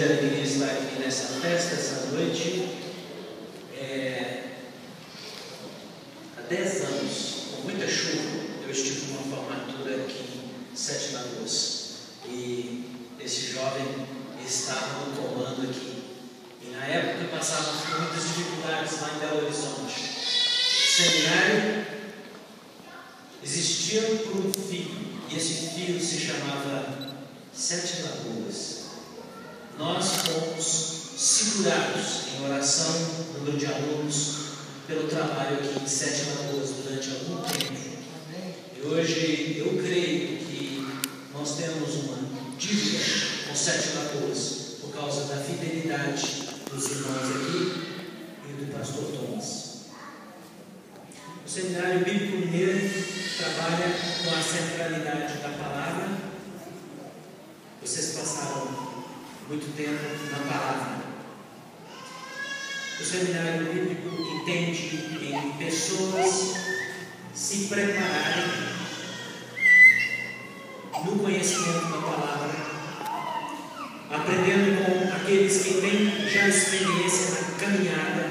grande alegria estar aqui nessa festa, essa noite. Há 10 anos, com muita chuva, eu estive numa formatura aqui em Sete Lagoas. E esse jovem estava no comando aqui. E na época passávamos por muitas dificuldades lá em Belo Horizonte. O seminário existia por um fio, e esse fio se chamava Sete Lagoas. Nós fomos segurados em oração, número de alunos, pelo trabalho aqui em Sete Lagoas durante algum tempo. E hoje eu creio que nós temos uma dívida com Sete Lagoas por causa da fidelidade dos irmãos aqui e do pastor Thomas. O Seminário Bíblico Mineiro trabalha com a centralidade da palavra. Vocês passaram muito tempo na palavra. O Seminário Bíblico entende em pessoas se prepararem no conhecimento da palavra, aprendendo com aqueles que têm já experiência na caminhada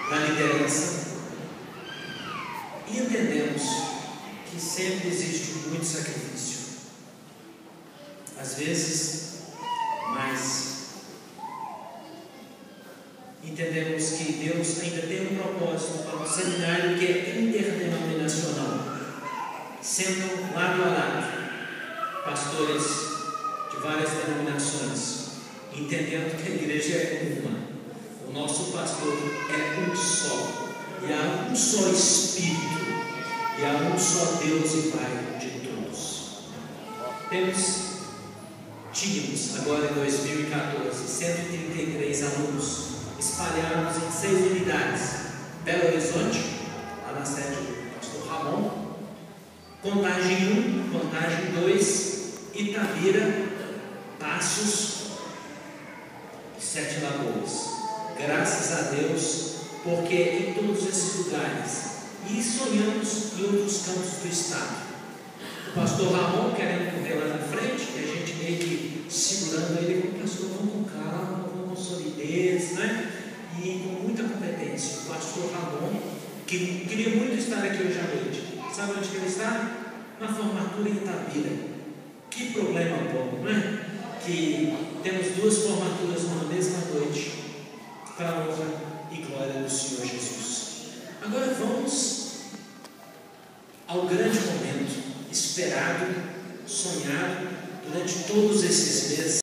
da liderança. E entendemos que sempre existe muito sacrifício. Às vezes, mas entendemos que Deus ainda tem um propósito para um seminário que é interdenominacional, sendo lado a lado pastores de várias denominações, entendendo que a igreja é uma. O nosso pastor é um só, e há um só Espírito, e há um só Deus e Pai de todos. Tínhamos agora em 2014 133 alunos espalhados em 6 unidades: Belo Horizonte, lá na sede do pastor Ramon, Contagem 1, Contagem 2, Itabira, Passos e Sete Lagoas. Graças a Deus, porque em todos esses lugares, e sonhamos em outros campos do estado. O pastor Ramon querendo correr lá na frente, e a gente meio que segurando ele, como pastor, vamos com calma, vamos com solidez, né? E com muita competência. O pastor Ramon, que queria muito estar aqui hoje à noite, sabe onde ele está? Na formatura em Itabira. Que problema bom, né? Que temos 2 formaturas numa mesma noite, para a honra e glória do Senhor Jesus. Agora vamos ao grande momento esperado, sonhado durante todos esses meses.